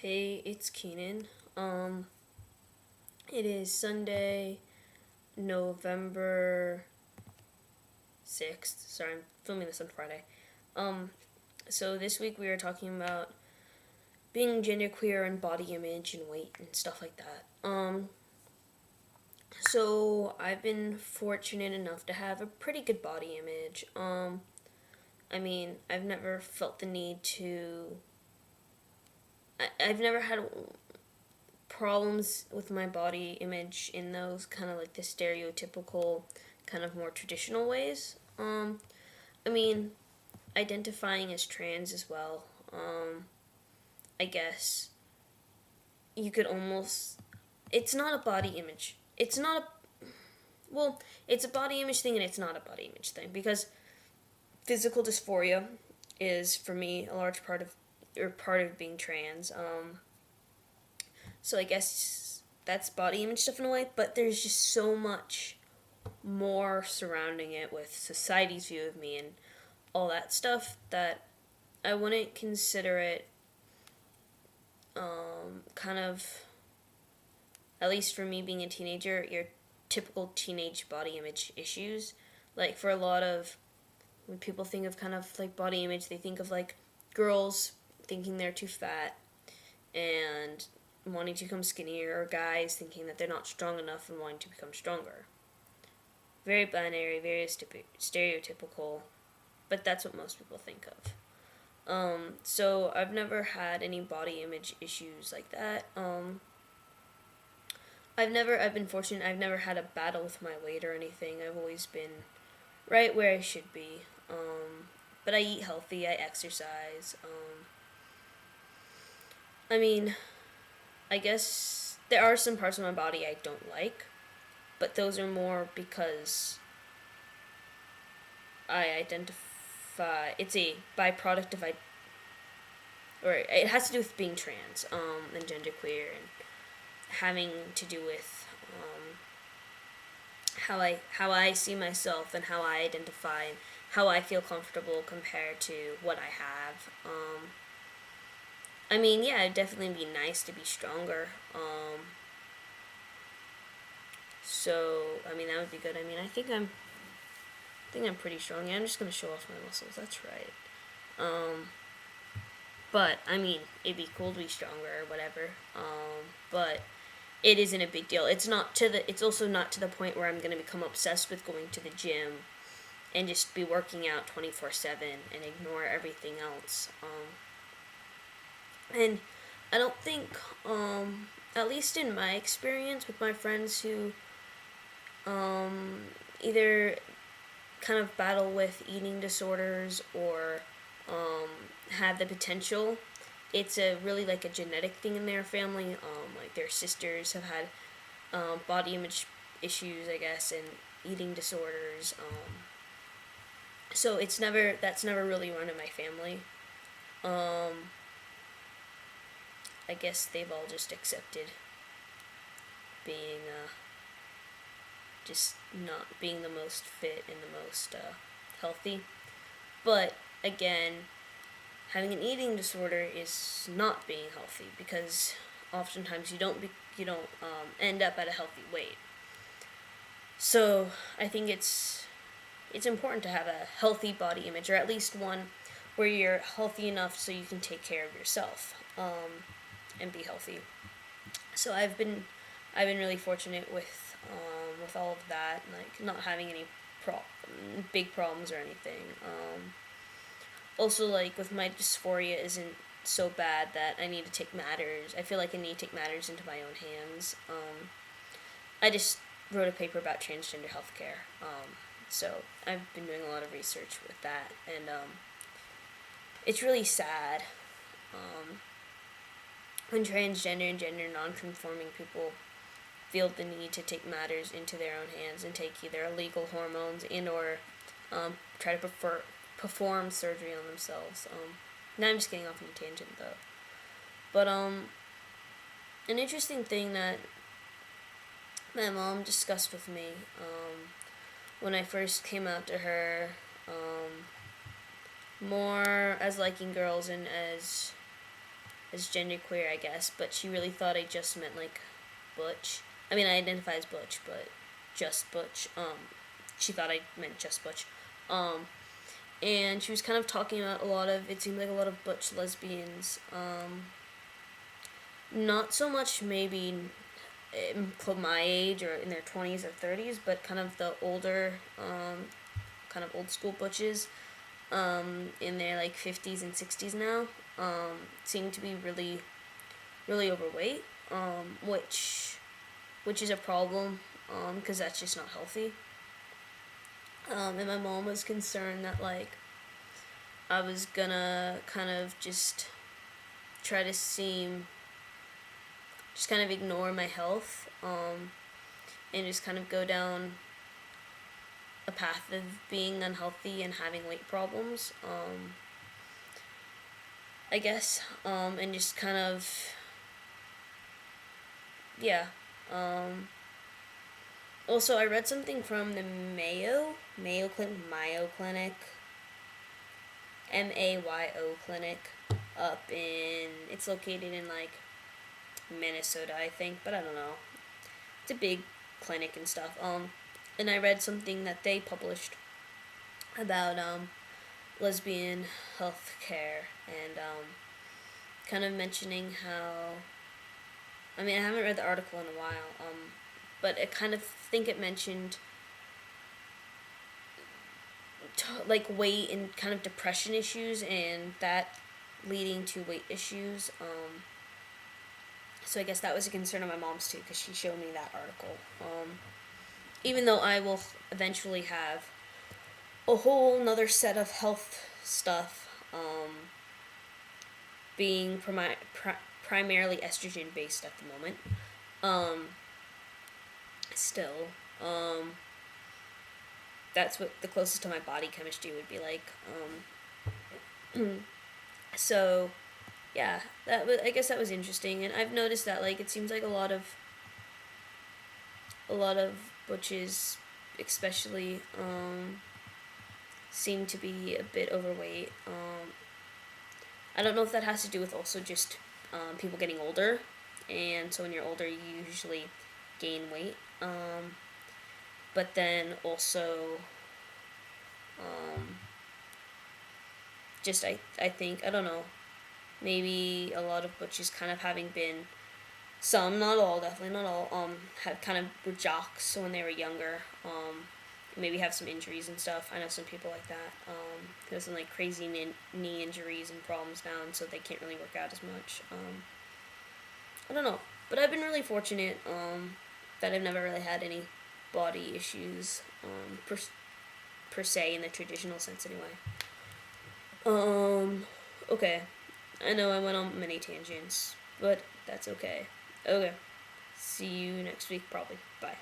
Hey, it's Keenan. It is Sunday, November 6th. Sorry, I'm filming this on Friday. So this week we are talking about being genderqueer and body image and weight and stuff like that. So I've been fortunate enough to have a pretty good body image. I've never felt the need to. I've never had problems with my body image in those kind of like the stereotypical, kind of more traditional ways. I mean, identifying as trans as well. I guess you could almost. It's not a body image. It's not a. Well, it's a body image thing and it's not a body image thing because physical dysphoria is for me a large part of being trans. So I guess that's body image stuff in a way, but there's just so much more surrounding it with society's view of me and all that stuff that I wouldn't consider it kind of, at least for me being a teenager, your typical teenage body image issues. Like for a lot of, when people think of kind of like body image, they think of like girls thinking they're too fat and wanting to become skinnier, or guys thinking that they're not strong enough and wanting to become stronger. Very binary, very stereotypical, but that's what most people think of. So I've never had any body image issues like that. I've been fortunate. I've never had a battle with my weight or anything. I've always been right where I should be. But I eat healthy. I exercise. I mean, I guess there are some parts of my body I don't like, but those are more because I identify. It's a byproduct of or it has to do with being trans, and genderqueer, and having to do with how I see myself and how I identify and how I feel comfortable compared to what I have. Yeah, it'd definitely be nice to be stronger. That would be good. I think I'm pretty strong. Yeah, I'm just gonna show off my muscles. That's right. But it'd be cool to be stronger or whatever. But it isn't a big deal. It's also not to the point where I'm gonna become obsessed with going to the gym and just be working out 24/7 and ignore everything else. And I don't think, at least in my experience with my friends who either kind of battle with eating disorders or have the potential, it's a really like a genetic thing in their family. Like their sisters have had body image issues, I guess, and eating disorders. So that's never really run in my family. I guess they've all just accepted being just not being the most fit and the most healthy. But again, having an eating disorder is not being healthy because oftentimes you don't end up at a healthy weight. So I think it's important to have a healthy body image, or at least one where you're healthy enough so you can take care of yourself and be healthy. So I've been really fortunate with all of that, like not having any big problems or anything. Also, like with my dysphoria isn't so bad that I need to take matters. I feel like I need to take matters into my own hands. I just wrote a paper about transgender healthcare. So I've been doing a lot of research with that, and it's really sad when transgender and gender non-conforming people feel the need to take matters into their own hands and take either illegal hormones and or try to perform surgery on themselves. Now I'm just getting off on a tangent though. But an interesting thing that my mom discussed with me when I first came out to her, more as liking girls and as as genderqueer, I guess, but she really thought I just meant like butch. I mean, I identify as butch, but just butch. She thought I meant just butch. And she was kind of talking about it seemed like a lot of butch lesbians. Not so much maybe my age or in their 20s or 30s, but kind of the older, kind of old school butches, in their like 50s and 60s now, seem to be really, really overweight, which is a problem, because that's just not healthy. And my mom was concerned that like I was gonna kind of just try to just kind of ignore my health, and just kind of go down a path of being unhealthy and having weight problems, I guess, and just kind of, yeah. Also, I read something from the Mayo Clinic, MAYO clinic, it's located in like Minnesota, I think, but I don't know. It's a big clinic and stuff. And I read something that they published about lesbian health care, and kind of mentioning how, I mean, I haven't read the article in a while, but I kind of think it mentioned like weight and kind of depression issues, and that leading to weight issues. So I guess that was a concern of my mom's too, because she showed me that article. Even though I will eventually have a whole nother set of health stuff, being primarily estrogen based at the moment. Still, that's what the closest to my body chemistry would be like. So, yeah, I guess that was interesting, and I've noticed that like it seems like a lot of butches, especially, seem to be a bit overweight. I don't know if that has to do with also just people getting older, and so when you're older, you usually gain weight. But then also, just I think, I don't know, maybe a lot of butches kind of having been, some, not all, definitely not all, had kind of were jocks when they were younger, maybe have some injuries and stuff. I know some people like that, who have some like crazy knee injuries and problems now, and so they can't really work out as much. I don't know, but I've been really fortunate, that I've never really had any body issues, per se, in the traditional sense anyway. Okay. I know I went on many tangents, but that's okay. Okay. See you next week, probably. Bye.